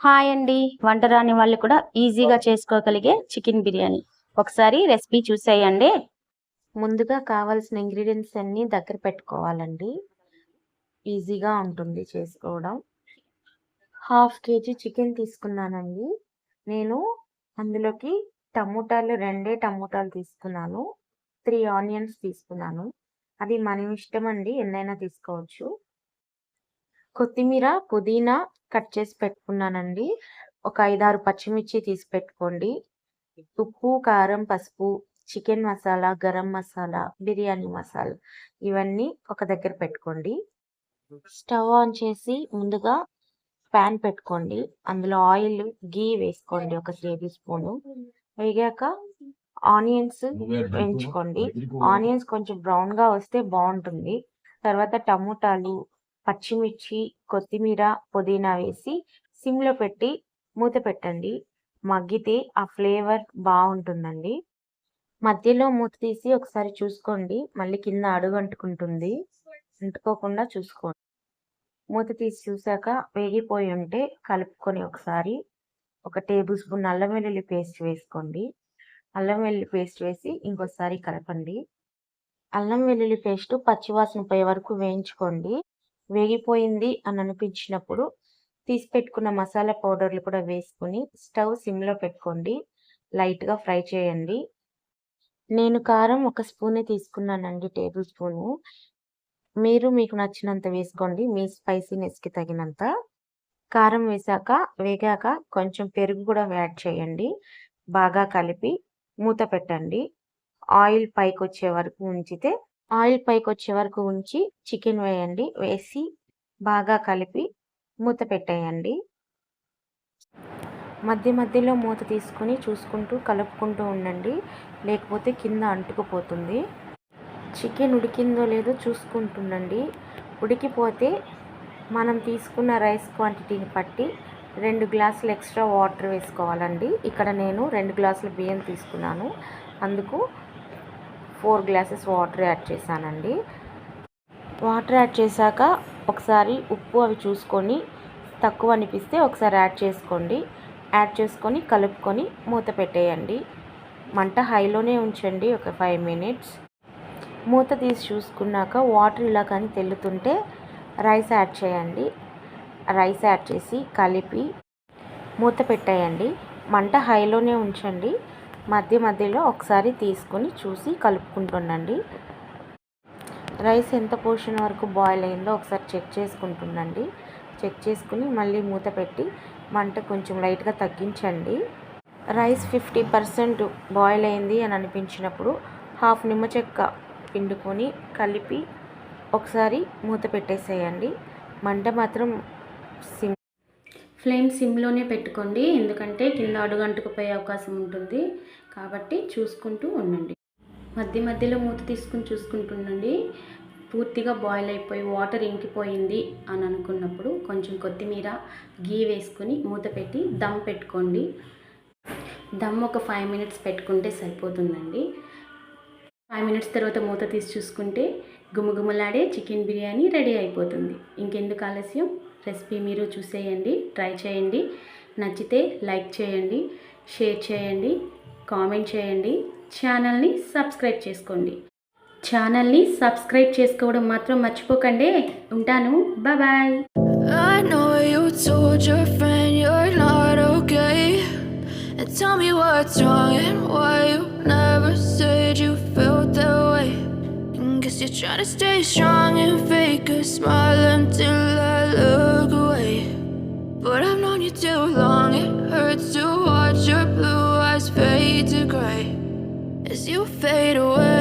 Hi అండి. వంట రాని వాళ్ళు కూడా ఈజీగా చేసుకోగలిగే చికెన్ బిర్యానీ. ఒకసారి రెసిపీ చూసేయండి. ముందుగా కావాల్సిన ఇంగ్రీడియంట్స్ అన్నీ దగ్గర పెట్టుకోవాలండి. ఈజీగా ఉంటుంది చేసుకోవడం. హాఫ్ కేజీ చికెన్ తీసుకున్నానండి. నేను అందులోకి రెండే టమోటాలు తీసుకున్నాను. 3 ఆనియన్స్ తీసుకున్నాను. అది మన ఇష్టం అండి, ఎన్నైనా తీసుకోవచ్చు. కొత్తిమీర, పుదీనా కట్ చేసి పెట్టుకున్నానండి. ఒక 5, 6 పచ్చిమిర్చి తీసి పెట్టుకోండి. ఉప్పు, కారం, పసుపు, చికెన్ మసాలా, గరం మసాలా, బిర్యానీ మసాలా ఇవన్నీ ఒక దగ్గర పెట్టుకోండి. స్టవ్ ఆన్ చేసి ముందుగా ప్యాన్ పెట్టుకోండి. అందులో ఆయిల్, గీ వేసుకోండి ఒక టేబుల్ స్పూను. వేగాక ఆనియన్స్ వేయించుకోండి. ఆనియన్స్ కొంచెం బ్రౌన్గా వస్తే బాగుంటుంది. తర్వాత టమోటాలు, పచ్చిమిర్చి, కొత్తిమీర, పుదీనా వేసి సిమ్లో పెట్టి మూత పెట్టండి. మగ్గితే ఆ ఫ్లేవర్ బాగుంటుందండి. మధ్యలో మూత తీసి ఒకసారి చూసుకోండి, మళ్ళీ కింద అడుగంటుకుంటుంది, అంటుకోకుండా చూసుకోండి. మూత తీసి చూసాక వేగిపోయి ఉంటే కలుపుకొని ఒకసారి ఒక టేబుల్ స్పూన్ అల్లం వెల్లుల్లి పేస్ట్ వేసుకోండి. అల్లం వెల్లుల్లి పేస్ట్ వేసి ఇంకోసారి కలపండి. అల్లం వెల్లుల్లి పేస్ట్ పచ్చివాసన పోయే వరకు వేయించుకోండి. వేగిపోయింది అని అనిపించినప్పుడు తీసి పెట్టుకున్న మసాలా పౌడర్లు కూడా వేసుకుని స్టవ్ సిమ్లో పెట్టుకోండి. లైట్గా ఫ్రై చేయండి. నేను కారం 1 స్పూనే తీసుకున్నానండి, టేబుల్ స్పూను. మీరు మీకు నచ్చినంత వేసుకోండి, మీ స్పైసీనెస్కి తగినంత. కారం వేసాక వేగాక కొంచెం పెరుగు కూడా యాడ్ చేయండి. బాగా కలిపి మూత పెట్టండి. ఆయిల్ పైకి వచ్చే వరకు ఉంచి చికెన్ వేయండి. వేసి బాగా కలిపి మూత పెట్టేయండి. మధ్య మధ్యలో మూత తీసుకొని చూసుకుంటూ కలుపుకుంటూ ఉండండి, లేకపోతే కింద అంటుకుపోతుంది. చికెన్ ఉడికిందో లేదో చూసుకుంటుండండి. ఉడికిపోతే మనం తీసుకున్న రైస్ క్వాంటిటీని బట్టి 2 గ్లాసులు ఎక్స్ట్రా వాటర్ వేసుకోవాలండి. ఇక్కడ నేను 2 గ్లాసుల బియ్యం తీసుకున్నాను, అందుకు 4 గ్లాసెస్ వాటర్ యాడ్ చేశానండి. వాటర్ యాడ్ చేశాక ఒకసారి ఉప్పు అవి చూసుకొని తక్కువ అనిపిస్తే ఒకసారి యాడ్ చేసుకోండి. యాడ్ చేసుకొని కలుపుకొని మూత పెట్టేయండి. మంట హైలోనే ఉంచండి ఒక 5 మినిట్స్. మూత తీసి చూసుకున్నాక వాటర్ ఇలా కానీ తెల్లుతుంటే రైస్ యాడ్ చేయండి. రైస్ యాడ్ చేసి కలిపి మూత పెట్టేయండి. మంట హైలోనే ఉంచండి. మధ్య మధ్యలో ఒకసారి తీసుకొని చూసి కలుపుకుంటుండండి. రైస్ ఎంత పోర్షన్ వరకు బాయిల్ అయిందో ఒకసారి చెక్ చేసుకుంటుండండి. చెక్ చేసుకుని మళ్ళీ మూత పెట్టి మంట కొంచెం లైట్గా తగ్గించండి. రైస్ 50% బాయిల్ అయింది అని అనిపించినప్పుడు హాఫ్ నిమ్మ చెక్క పిండుకొని కలిపి ఒకసారి మూత పెట్టేసేయండి. మంట మాత్రం ఫ్లేమ్ సిమ్లోనే పెట్టుకోండి, ఎందుకంటే కింద అడుగంటుకుపోయే అవకాశం ఉంటుంది. కాబట్టి చూసుకుంటూ ఉండండి. మధ్య మధ్యలో మూత తీసుకుని చూసుకుంటుండండి. పూర్తిగా బాయిల్ అయిపోయి వాటర్ ఇంకిపోయింది అని అనుకున్నప్పుడు కొంచెం కొత్తిమీర, గీ వేసుకొని మూత పెట్టి దమ్ పెట్టుకోండి. దమ్ ఒక 5 మినిట్స్ పెట్టుకుంటే సరిపోతుందండి. 5 మినిట్స్ తర్వాత మూత తీసి చూసుకుంటే గుమగుమలాడే చికెన్ బిర్యానీ రెడీ అయిపోతుంది. ఇంకెందుకు ఆలస్యం, రెసిపీ మీరు చూసేయండి, ట్రై చేయండి. నచ్చితే లైక్ చేయండి, షేర్ చేయండి, కామెంట్ చేయండి. ఛానల్ని సబ్స్క్రైబ్ చేసుకోండి. ఛానల్ని సబ్స్క్రైబ్ చేసుకోవడం మాత్రం మర్చిపోకండి. ఉంటాను, bye. I know you told your friend you're not okay, and tell me what's wrong and why you never said you felt that way. Guess you're trying to stay strong and fake a smile until I look away. But I've known you too long, it hurts to watch your blue eyes fade to gray as you fade away.